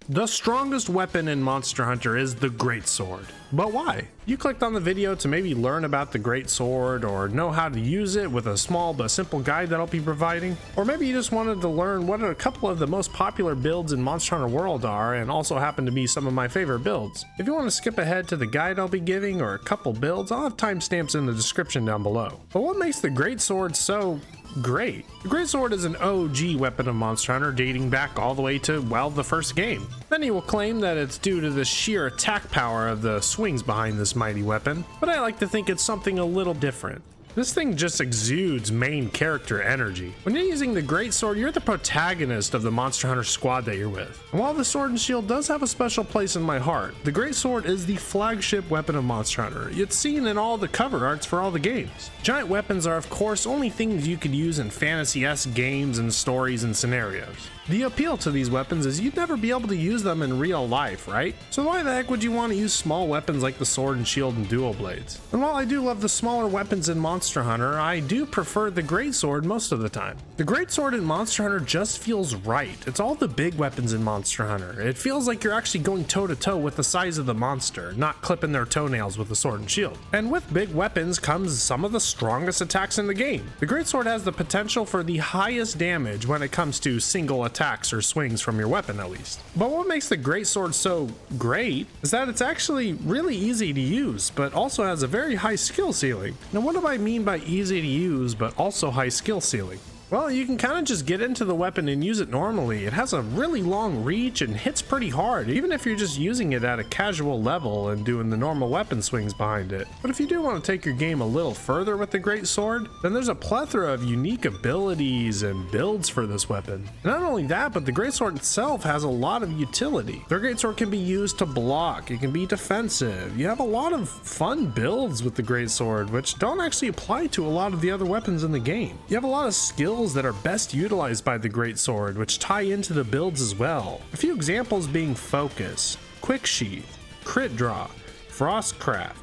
The strongest weapon in Monster Hunter is the Greatsword. But why? You clicked on the video to maybe learn about the Greatsword or know how to use it with a small but simple guide that I'll be providing. Or maybe you just wanted to learn what a couple of the most popular builds in Monster Hunter World are and also happen to be some of my favorite builds. If you want to skip ahead to the guide I'll be giving or a couple builds, I'll have timestamps in the description down below. But what makes the Greatsword so great? The Greatsword is an OG weapon of Monster Hunter dating back all the way to, well, the first game. Many will claim that it's due to the sheer attack power of the swings behind this mighty weapon, but I like to think it's something a little different. This thing just exudes main character energy. When you're using the Greatsword, you're the protagonist of the Monster Hunter squad that you're with. And while the Sword and Shield does have a special place in my heart, the Greatsword is the flagship weapon of Monster Hunter. It's seen in all the cover arts for all the games. Giant weapons are of course only things you could use in fantasy-esque games and stories and scenarios. The appeal to these weapons is you'd never be able to use them in real life, right? So why the heck would you want to use small weapons like the Sword and Shield and Dual Blades? And while I do love the smaller weapons in Monster Hunter, I do prefer the Greatsword most of the time. The Greatsword in Monster Hunter just feels right. It's all the big weapons in Monster Hunter. It feels like you're actually going toe to toe with the size of the monster, not clipping their toenails with the Sword and Shield. And with big weapons comes some of the strongest attacks in the game. The Greatsword has the potential for the highest damage when it comes to single attacks or swings from your weapon at least. But what makes the Greatsword so great is that it's actually really easy to use, but also has a very high skill ceiling. Now what do I mean by easy to use but also high skill ceiling? Well, you can kind of just get into the weapon and use it normally. It has a really long reach and hits pretty hard, even if you're just using it at a casual level and doing the normal weapon swings behind it. But if you do want to take your game a little further with the Greatsword, then there's a plethora of unique abilities and builds for this weapon. And not only that, but the Greatsword itself has a lot of utility. The Greatsword can be used to block, it can be defensive. You have a lot of fun builds with the Greatsword, which don't actually apply to a lot of the other weapons in the game. You have a lot of skills that are best utilized by the Greatsword, which tie into the builds as well. A few examples being Focus, Quick Sheath, Crit Draw, Frostcraft,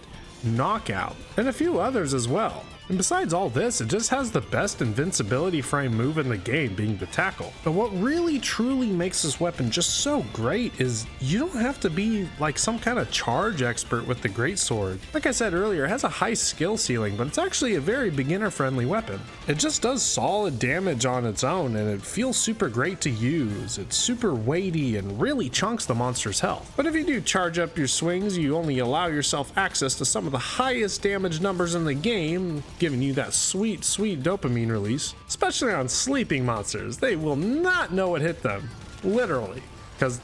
Knockout, and a few others as well. And besides all this, it just has the best invincibility frame move in the game, being the tackle. But what really truly makes this weapon just so great is you don't have to be like some kind of charge expert with the Greatsword. Like I said earlier, it has a high skill ceiling, but it's actually a very beginner friendly weapon. It just does solid damage on its own and it feels super great to use. It's super weighty and really chunks the monster's health. But if you do charge up your swings, you only allow yourself access to some of the highest damage numbers in the game, giving you that sweet dopamine release, especially on sleeping monsters. They will not know what hit them, literally, because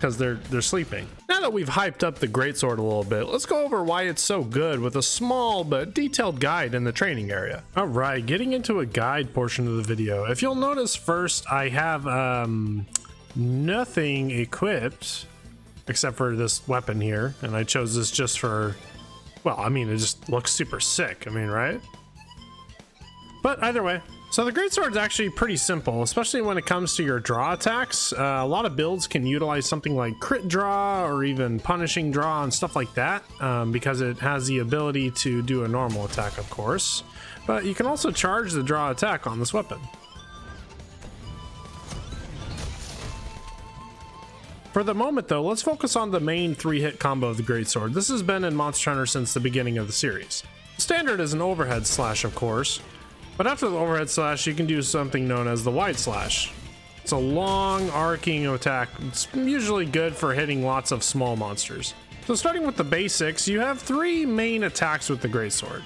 they're sleeping. Now that we've hyped up the Greatsword a little bit, let's go over why it's so good with a small but detailed guide in the training area. All right, getting into a guide portion of the video. If you'll notice first, I have nothing equipped except for this weapon here, and I chose this just for, well, I mean, it just looks super sick, I mean, right? But either way, so the Greatsword is actually pretty simple, especially when it comes to your draw attacks. A lot of builds can utilize something like Crit Draw or even Punishing Draw and stuff like that, because it has the ability to do a normal attack, of course. But you can also charge the draw attack on this weapon. For the moment though, let's focus on the main 3-hit combo of the Greatsword. This has been in Monster Hunter since the beginning of the series. Standard is an overhead slash, of course, but after the overhead slash, you can do something known as the wide slash. It's a long arcing attack. It's usually good for hitting lots of small monsters. So starting with the basics, you have 3 main attacks with the Greatsword.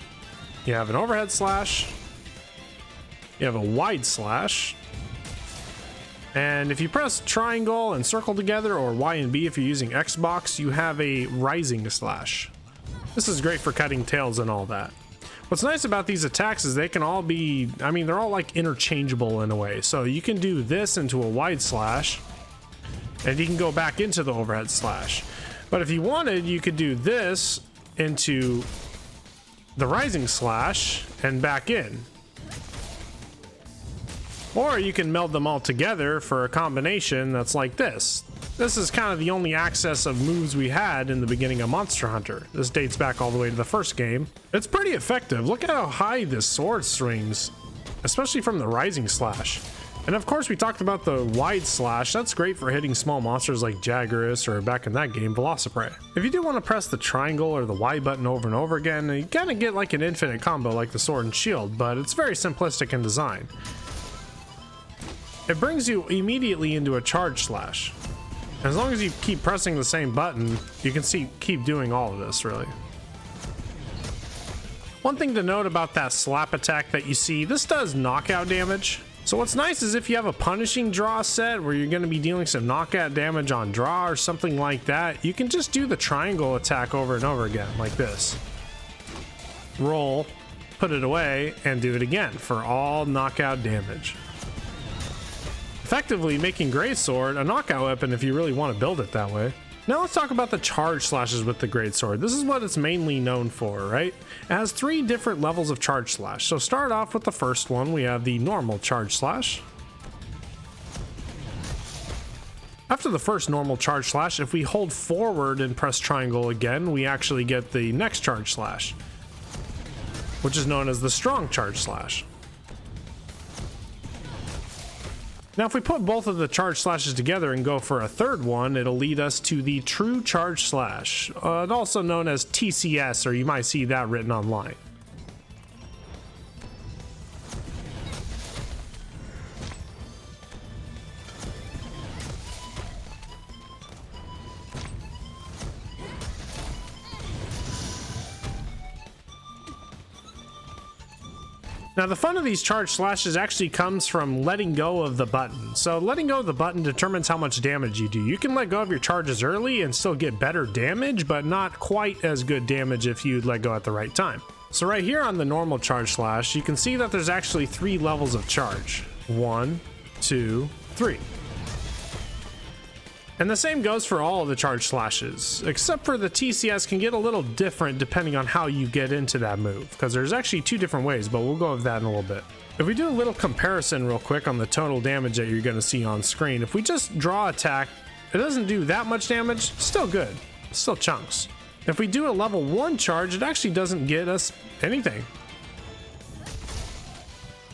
You have an overhead slash, you have a wide slash, and if you press triangle and circle together, or Y and B if you're using Xbox, you have a rising slash. This is great for cutting tails and all that. What's nice about these attacks is they can all be, I mean, they're all like interchangeable in a way. So you can do this into a wide slash, and you can go back into the overhead slash. But if you wanted, you could do this into the rising slash and back in. Or you can meld them all together for a combination that's like this. This is kind of the only access of moves we had in the beginning of Monster Hunter. This dates back all the way to the first game. It's pretty effective. Look at how high this sword swings, especially from the rising slash. And of course we talked about the wide slash. That's great for hitting small monsters like Jaggerus or back in that game, Velociprey. If you do want to press the triangle or the Y button over and over again, you kind of get like an infinite combo like the sword and shield, but it's very simplistic in design. It brings you immediately into a charge slash. As long as you keep pressing the same button, you can keep doing all of this really. One thing to note about that slap attack that you see, this does knockout damage. So what's nice is if you have a punishing draw set where you're going to be dealing some knockout damage on draw or something like that, you can just do the triangle attack over and over again like this. Roll, put it away, and do it again for all knockout damage. Effectively making Greatsword a knockout weapon if you really want to build it that way. Now let's talk about the charge slashes with the Greatsword. This is what it's mainly known for, right? It has 3 different levels of charge slash. So start off with the first one. We have the normal charge slash. After the first normal charge slash, if we hold forward and press triangle again, we actually get the next charge slash, which is known as the strong charge slash. Now, if we put both of the charge slashes together and go for a third one, it'll lead us to the true charge slash, also known as TCS, or you might see that written online. Now the fun of these charge slashes actually comes from letting go of the button. So letting go of the button determines how much damage you do. You can let go of your charges early and still get better damage, but not quite as good damage if you let go at the right time. So right here on the normal charge slash, you can see that there's actually 3 levels of charge. 1, 2, 3. And the same goes for all of the charge slashes, except for the TCS can get a little different depending on how you get into that move, because there's actually 2 different ways, but we'll go over that in a little bit. If we do a little comparison real quick on the total damage that you're going to see on screen, if we just draw attack, it doesn't do that much damage, still good, still chunks. If we do a level 1 charge, it actually doesn't get us anything.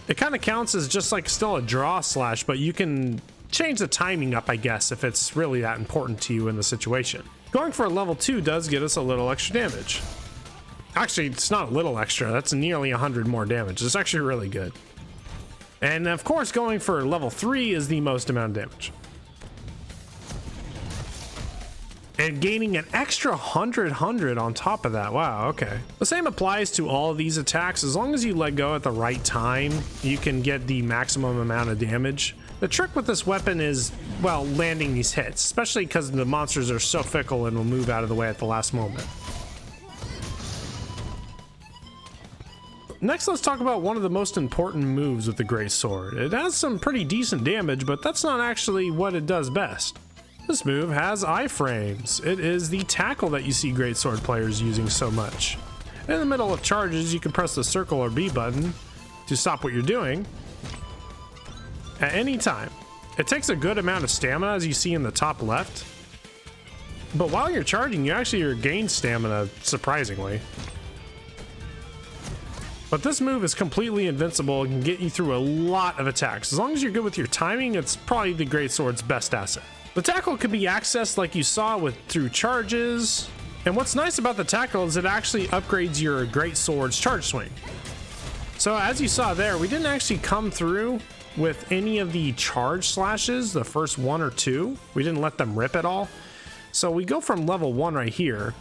It kind of counts as just like still a draw slash, but you can change the timing up, I guess, if it's really that important to you in the situation. Going for a level 2 does get us a little extra damage. Actually, it's not a little extra, that's nearly 100 more damage. It's actually really good. And of course, going for level 3 is the most amount of damage. And gaining an extra 100 on top of that. Wow, okay. The same applies to all of these attacks. As long as you let go at the right time, you can get the maximum amount of damage. The trick with this weapon is, well, landing these hits, especially because the monsters are so fickle and will move out of the way at the last moment. Next, let's talk about one of the most important moves with the Greatsword. It has some pretty decent damage, but that's not actually what it does best. This move has iframes. It is the tackle that you see Greatsword players using so much. In the middle of charges, you can press the circle or B button to stop what you're doing at any time. It takes a good amount of stamina, as you see in the top left, but while you're charging, you actually gain stamina surprisingly. But this move is completely invincible and can get you through a lot of attacks. As long as you're good with your timing, it's probably the Greatsword's best asset. The tackle can be accessed like you saw through charges, and what's nice about the tackle is it actually upgrades your Greatsword's charge swing. So as you saw there, we didn't actually come through with any of the charge slashes, the first 1 or 2. We didn't let them rip at all. So we go from level 1 right here,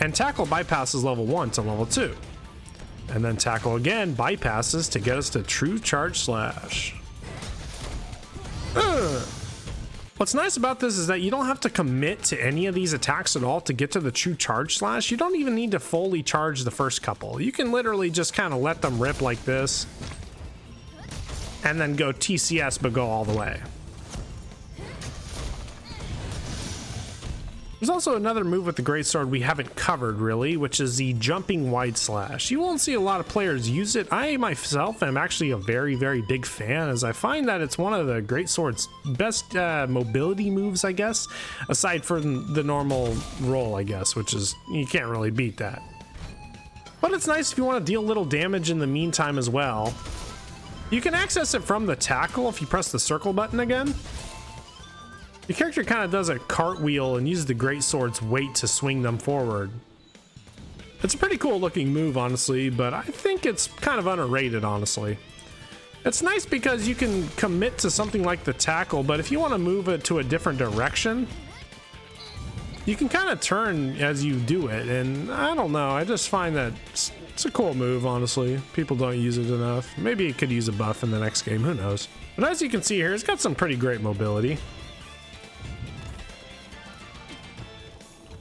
and tackle bypasses level 1 to level 2. And then tackle again bypasses to get us to true charge slash. What's nice about this is that you don't have to commit to any of these attacks at all to get to the true charge slash. You don't even need to fully charge the first couple. You can literally just kind of let them rip like this and then go TCS but go all the way. There's also another move with the Greatsword we haven't covered really, which is the jumping wide slash. You won't see a lot of players use it. I myself am actually a very, very big fan, as I find that it's one of the Greatsword's best mobility moves, I guess, aside from the normal roll, I guess, which is, you can't really beat that. But it's nice if you want to deal little damage in the meantime as well. You can access it from the tackle if you press the circle button again. Your character kind of does a cartwheel and uses the Greatsword's weight to swing them forward. It's a pretty cool looking move, honestly, but I think it's kind of underrated, honestly. It's nice because you can commit to something like the tackle, but if you want to move it to a different direction, you can kind of turn as you do it, and I don't know, I just find that it's a cool move, honestly. People don't use it enough. Maybe it could use a buff in the next game, who knows. But as you can see here, it's got some pretty great mobility.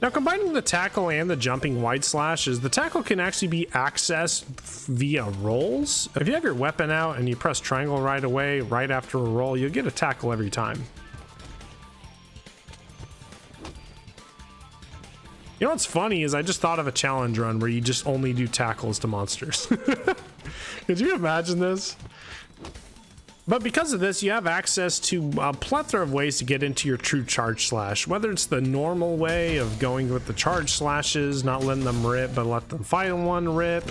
Now, combining the tackle and the jumping wide slashes, the tackle can actually be accessed via rolls. If you have your weapon out and you press triangle right away, right after a roll, you'll get a tackle every time. You know what's funny is I just thought of a challenge run where you just only do tackles to monsters. Could you imagine this? But because of this, you have access to a plethora of ways to get into your true charge slash. Whether it's the normal way of going with the charge slashes, not letting them rip, but let them final one rip.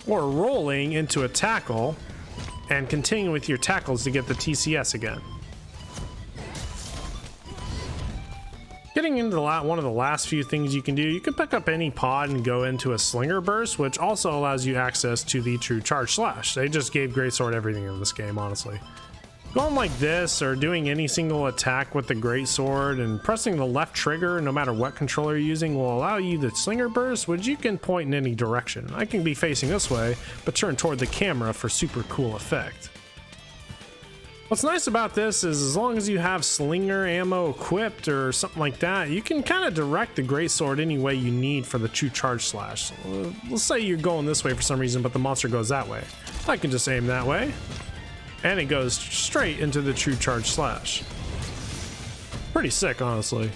Or rolling into a tackle and continue with your tackles to get the TCS again. Getting into one of the last few things you can do, you can pick up any pod and go into a slinger burst, which also allows you access to the true charge slash. They just gave Greatsword everything in this game, honestly. Going like this or doing any single attack with the Greatsword and pressing the left trigger no matter what controller you're using will allow you the slinger burst, which you can point in any direction. I can be facing this way, but turn toward the camera for super cool effect. What's nice about this is as long as you have slinger ammo equipped or something like that, you can kind of direct the Greatsword any way you need for the true charge slash. Let's say you're going this way for some reason, but the monster goes that way. I can just aim that way, and it goes straight into the true charge slash. Pretty sick, honestly.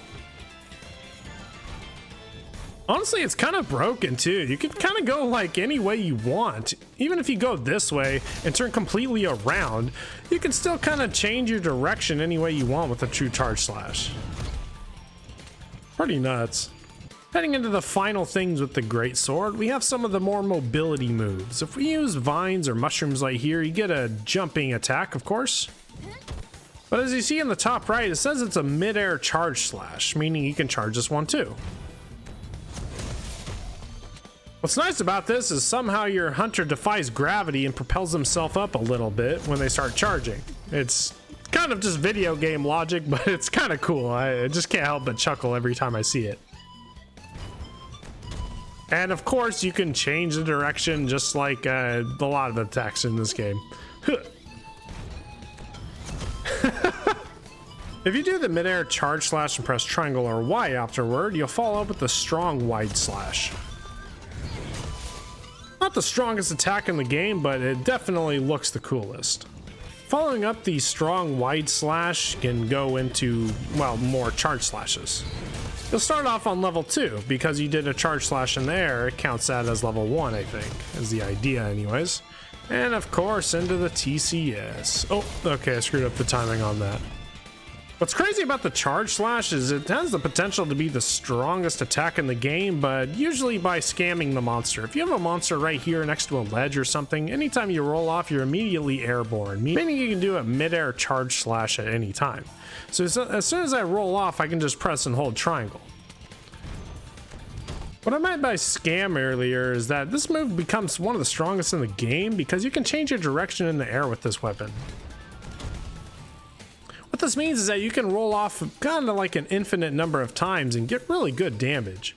Honestly, it's kind of broken too. You can kind of go like any way you want. Even if you go this way and turn completely around, you can still kind of change your direction any way you want with the true charge slash. Pretty nuts. Heading into the final things with the Greatsword, we have some of the more mobility moves. If we use vines or mushrooms like here, you get a jumping attack, of course. But as you see in the top right, it says it's a mid-air charge slash, meaning you can charge this one too. What's nice about this is somehow your hunter defies gravity and propels himself up a little bit when they start charging. It's kind of just video game logic, but it's kind of cool. I just can't help but chuckle every time I see it. And of course, you can change the direction just like a lot of attacks in this game. If you do the mid-air charge slash and press triangle or Y afterward, you'll follow up with the strong wide slash. Not the strongest attack in the game, but it definitely looks the coolest. Following up the strong wide slash can go into, well, more charge slashes. You'll start off on level 2, because you did a charge slash in the air, it counts that as level 1, I think, is the idea anyways. And of course, into the TCS. Oh, okay, I screwed up the timing on that. What's crazy about the charge slash is it has the potential to be the strongest attack in the game, but usually by scamming the monster. If you have a monster right here next to a ledge or something, anytime you roll off, you're immediately airborne, meaning you can do a mid-air charge slash at any time. So as soon as I roll off, I can just press and hold triangle. What I meant by scam earlier is that this move becomes one of the strongest in the game because you can change your direction in the air with this weapon. What this means is that you can roll off kind of like an infinite number of times and get really good damage.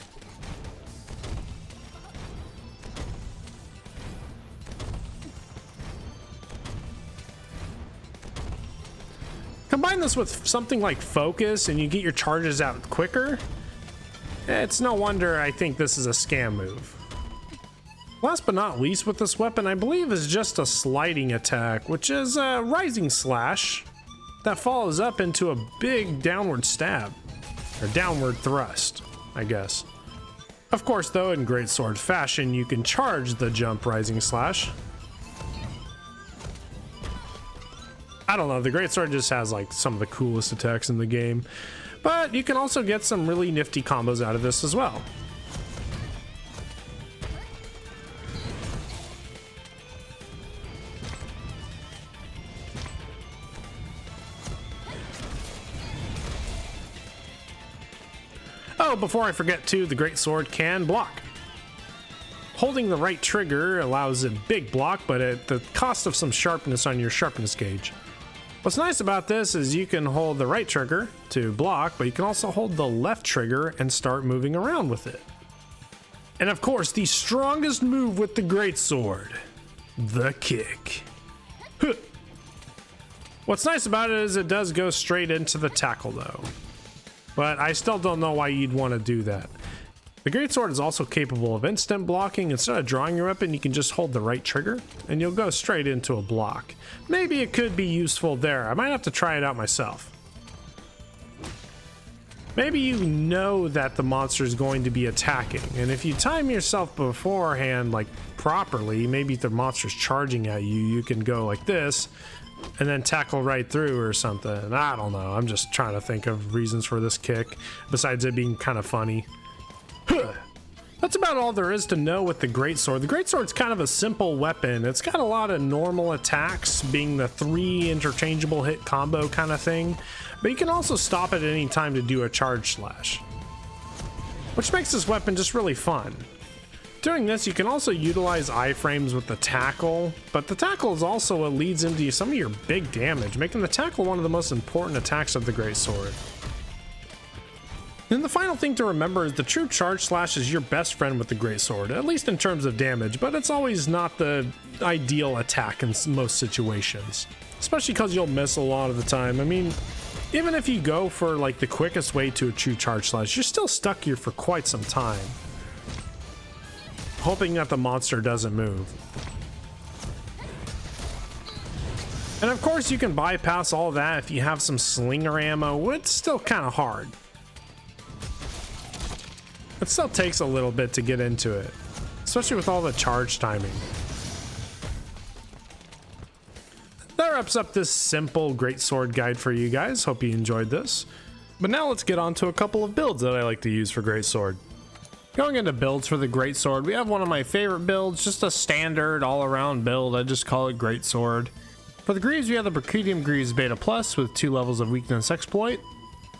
Combine this with something like focus and you get your charges out quicker. It's no wonder I think this is a scam move. Last but not least with this weapon, I believe is just a sliding attack, which is a rising slash that follows up into a big downward stab, or downward thrust, I guess. Of course, though, in Greatsword fashion, you can charge the jump rising slash. I don't know, the Greatsword just has like some of the coolest attacks in the game, but you can also get some really nifty combos out of this as well. Oh, before I forget too, the Greatsword can block. Holding the right trigger allows a big block, but at the cost of some sharpness on your sharpness gauge. What's nice about this is you can hold the right trigger to block, but you can also hold the left trigger and start moving around with it. And of course, the strongest move with the Greatsword, the kick. Huh. What's nice about it is it does go straight into the tackle though, but I still don't know why you'd want to do that. The Greatsword is also capable of instant blocking. Instead of drawing your weapon, you can just hold the right trigger and you'll go straight into a block. Maybe it could be useful there. I might have to try it out myself. Maybe you know that the monster is going to be attacking, and if you time yourself beforehand like properly, maybe if the monster's charging at you, you can go like this and then tackle right through or something. I don't know. I'm just trying to think of reasons for this kick besides it being kind of funny. That's about all there is to know with the Greatsword. The Greatsword's kind of a simple weapon. It's got a lot of normal attacks, being the 3 interchangeable hit combo kind of thing, but you can also stop at any time to do a charge slash, which makes this weapon just really fun. Doing this, you can also utilize iframes with the tackle, but the tackle is also what leads into some of your big damage, making the tackle one of the most important attacks of the Greatsword. And the final thing to remember is the true charge slash is your best friend with the Greatsword, at least in terms of damage, but it's always not the ideal attack in most situations, especially because you'll miss a lot of the time. I mean, even if you go for like the quickest way to a true charge slash, you're still stuck here for quite some time, hoping that the monster doesn't move. And of course you can bypass all that if you have some slinger ammo. It's still kind of hard. It still takes a little bit to get into it, especially with all the charge timing. That wraps up this simple Greatsword guide for you guys. Hope you enjoyed this. But now let's get on to a couple of builds that I like to use for Greatsword. Going into builds for the Greatsword, we have one of my favorite builds, just a standard all-around build. I just call it Greatsword. For the Greaves, we have the Brachydium Greaves Beta Plus with 2 levels of weakness exploit.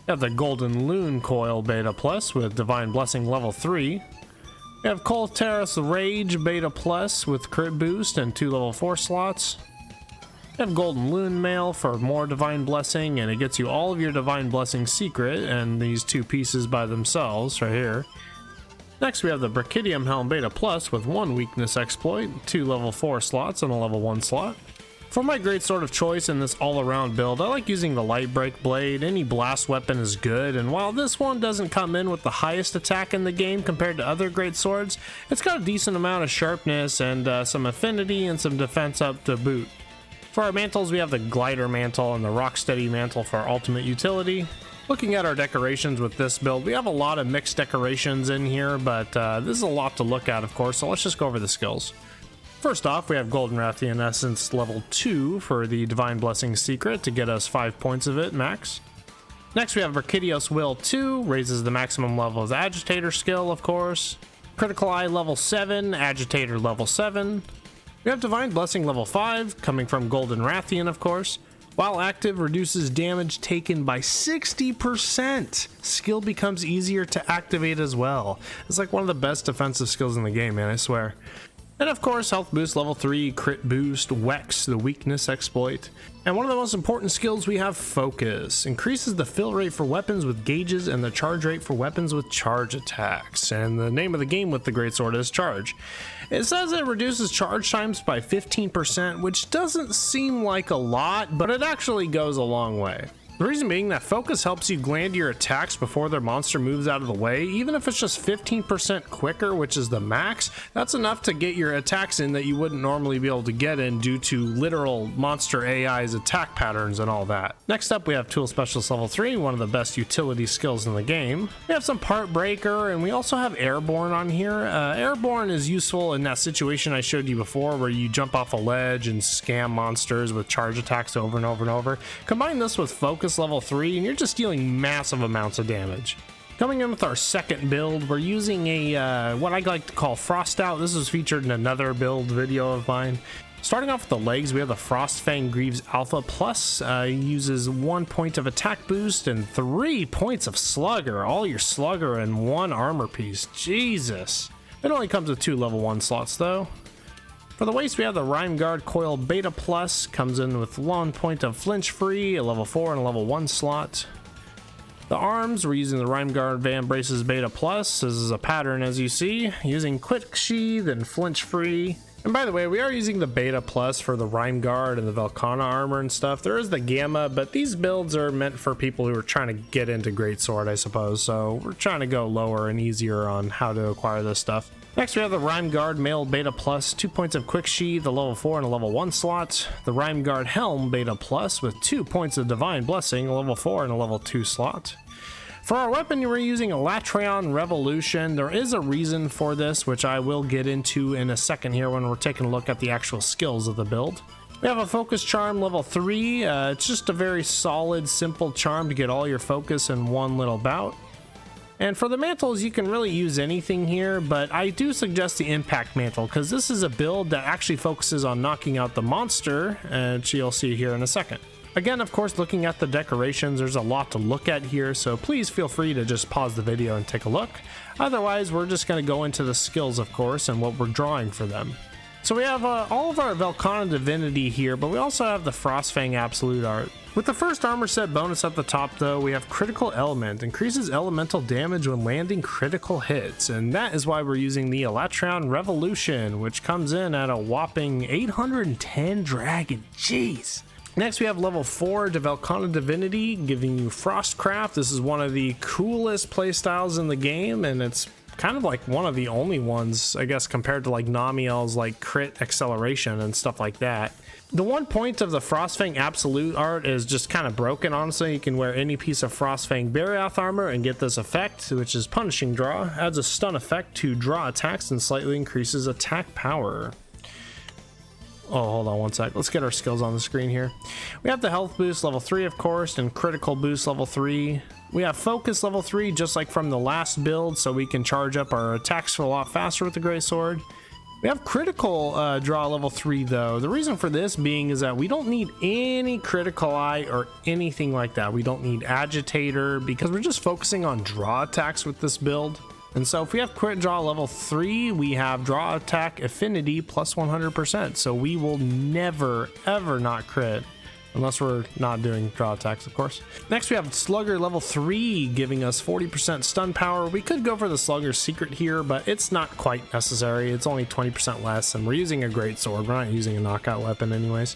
We have the Golden Loon Coil Beta Plus with Divine Blessing level 3. We have Colteris Rage Beta Plus with crit boost and 2 level 4 slots. We have Golden Loon Mail for more Divine Blessing, and it gets you all of your Divine Blessing secret and these 2 pieces by themselves right here. Next we have the Brachydium Helm Beta Plus with 1 weakness exploit, 2 level 4 slots and a level 1 slot. For my Greatsword of choice in this all-around build, I like using the Light Break Blade. Any blast weapon is good, and while this one doesn't come in with the highest attack in the game compared to other Greatswords, it's got a decent amount of sharpness and some affinity and some defense up to boot. For our mantles, we have the Glider Mantle and the Rocksteady Mantle for our ultimate utility. Looking at our decorations with this build, we have a lot of mixed decorations in here, but this is a lot to look at, of course, so let's just go over the skills. First off, we have Golden Rathian Essence level 2 for the Divine Blessing secret to get us 5 points of it max. Next we have Brachydios Will 2, raises the maximum level of the Agitator skill, of course. Critical Eye level 7, Agitator level 7. We have Divine Blessing level 5, coming from Golden Rathian, of course. While active, reduces damage taken by 60%. Skill becomes easier to activate as well. It's like one of the best defensive skills in the game, man, I swear. And of course, Health Boost level 3, Crit Boost, Wex, the weakness exploit. And one of the most important skills we have, Focus. Increases the fill rate for weapons with gauges and the charge rate for weapons with charge attacks. And the name of the game with the Greatsword is Charge. It says it reduces charge times by 15%, which doesn't seem like a lot, but it actually goes a long way. The reason being that Focus helps you land your attacks before their monster moves out of the way. Even if it's just 15% quicker, which is the max, that's enough to get your attacks in that you wouldn't normally be able to get in due to literal monster AI's attack patterns and all that. Next up, we have Tool Specialist level 3, one of the best utility skills in the game. We have some Part Breaker, and we also have Airborne on here. Airborne is useful in that situation I showed you before where you jump off a ledge and scam monsters with charge attacks over and over and over. Combine this with Focus level 3 and you're just dealing massive amounts of damage. Coming in with our second build, we're using a what I like to call Frost Out. This was featured in another build video of mine. Starting off with the legs, we have the Frostfang Greaves Alpha Plus. Uses 1 point of attack boost and 3 points of slugger. All your slugger in one armor piece. Jesus. It only comes with 2 level 1 slots though. For the waist, we have the Rhyme Guard Coil Beta Plus. Comes in with 1 point of flinch free, a level 4 and a level 1 slot. The arms, we're using the Rhyme Guard Van Braces Beta Plus. This is a pattern as you see, using Quick Sheath and flinch free. And by the way, we are using the Beta Plus for the Rhyme Guard and the Velkhana armor and stuff. There is the Gamma, but these builds are meant for people who are trying to get into Greatsword, I suppose. So we're trying to go lower and easier on how to acquire this stuff. Next, we have the Rhyme Guard Mail Beta Plus, 2 points of Quick Sheath, a level 4 and a level 1 slot. The Rhyme Guard Helm Beta Plus with 2 points of Divine Blessing, a level 4 and a level 2 slot. For our weapon, we're using a Latreon Revolution. There is a reason for this, which I will get into in a second here when we're taking a look at the actual skills of the build. We have a Focus Charm level 3. It's just a very solid, simple charm to get all your focus in one little bout. And for the mantles, you can really use anything here, but I do suggest the Impact Mantle because this is a build that actually focuses on knocking out the monster, and you'll see here in a second. Again, of course, looking at the decorations, there's a lot to look at here, so please feel free to just pause the video and take a look. Otherwise, we're just going to go into the skills, of course, and what we're drawing for them. So we have all of our Velkhana Divinity here, but we also have the Frostfang Absolute Art. With the first armor set bonus at the top though, we have Critical Element, increases elemental damage when landing critical hits, and that is why we're using the Latreon Revolution, which comes in at a whopping 810 dragon. Jeez! Next, we have level 4 to Velkhana Divinity, giving you Frostcraft. This is one of the coolest playstyles in the game, and it's kind of like one of the only ones, I guess, compared to like Namiel's like crit acceleration and stuff like that. The 1 point of the Frostfang Absolute Art is just kind of broken, honestly. You can wear any piece of Frostfang Barioth armor and get this effect, which is Punishing Draw. Adds a stun effect to draw attacks and slightly increases attack power. Oh, hold on one sec. Let's get our skills on the screen here. We have the health boost level 3, of course, and critical boost level 3. We have focus level 3, just like from the last build, so we can charge up our attacks a lot faster with the Greatsword. We have critical draw level 3 though. The reason for this being is that we don't need any critical eye or anything like that. We don't need agitator because we're just focusing on draw attacks with this build. And so if we have crit draw level 3, we have draw attack affinity plus 100%. So we will never ever not crit. Unless we're not doing draw attacks, of course. Next, we have Slugger level 3, giving us 40% stun power. We could go for the Slugger secret here, but it's not quite necessary. It's only 20% less, and we're using a Greatsword. We're not using a knockout weapon anyways.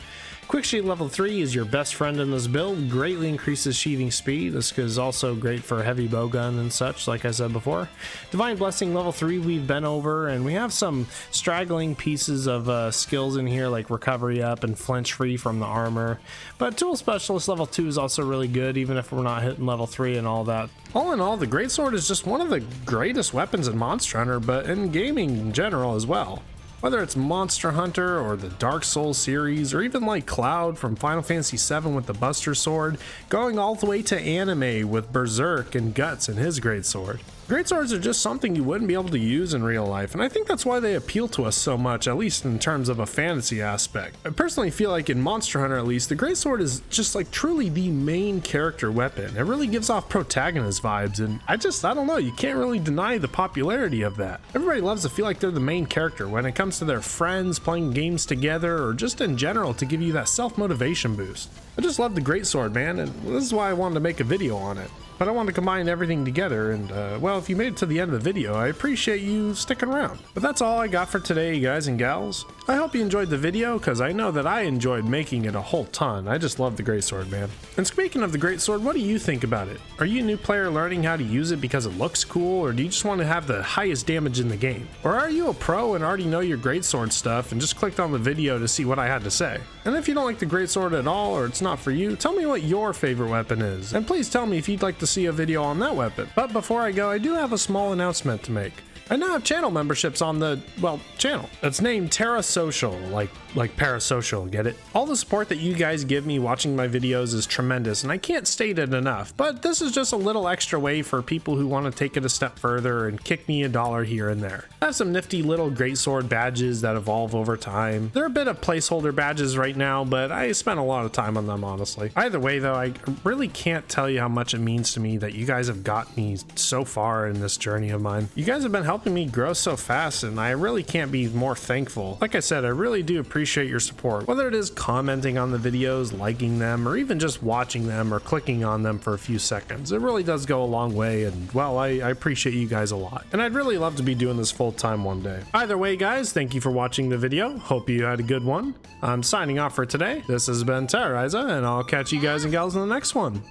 Quick Sheath level 3 is your best friend in this build. Greatly increases sheathing speed. This is also great for heavy bowgun and such, like I said before. Divine Blessing level 3 we've been over, and we have some straggling pieces of skills in here, like recovery up and flinch free from the armor. But Tool Specialist level 2 is also really good, even if we're not hitting level 3 and all that. All in all, the Greatsword is just one of the greatest weapons in Monster Hunter, but in gaming in general as well. Whether it's Monster Hunter or the Dark Souls series, or even like Cloud from Final Fantasy VII with the Buster Sword, going all the way to anime with Berserk and Guts and his Greatsword. Greatswords are just something you wouldn't be able to use in real life, and I think that's why they appeal to us so much, at least in terms of a fantasy aspect. I personally feel like in Monster Hunter at least, the Greatsword is just like truly the main character weapon. It really gives off protagonist vibes, and I don't know, you can't really deny the popularity of that. Everybody loves to feel like they're the main character when it comes to their friends, playing games together, or just in general to give you that self-motivation boost. I just love the Greatsword, man, and this is why I wanted to make a video on it. But I want to combine everything together, and well, if you made it to the end of the video, I appreciate you sticking around. But that's all I got for today, guys and gals. I hope you enjoyed the video, because I know that I enjoyed making it a whole ton. I just love the Greatsword, man. And speaking of the Greatsword, what do you think about it? Are you a new player learning how to use it because it looks cool, or do you just want to have the highest damage in the game? Or are you a pro and already know your Greatsword stuff and just clicked on the video to see what I had to say? And if you don't like the Greatsword at all, or it's not for you, tell me what your favorite weapon is. And please tell me if you'd like to see a video on that weapon. But before I go, I do have a small announcement to make. I now have channel memberships on the, well, channel. It's named Parasocial, like parasocial, get it? All the support that you guys give me watching my videos is tremendous, and I can't state it enough, but this is just a little extra way for people who want to take it a step further and kick me $1 here and there. I have some nifty little Greatsword badges that evolve over time. They're a bit of placeholder badges right now, but I spent a lot of time on them, honestly. Either way though, I really can't tell you how much it means to me that you guys have got me so far in this journey of mine. You guys have been helping me grow so fast, and I really can't be more thankful. Like I said, I really do appreciate your support, whether it is commenting on the videos, liking them, or even just watching them or clicking on them for a few seconds. It really does go a long way, and well, I appreciate you guys a lot. And I'd really love to be doing this full time one day. Either way, guys, thank you for watching the video. Hope you had a good one. I'm signing off for today. This has been Terroriza, and I'll catch you guys and gals in the next one.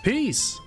Peace!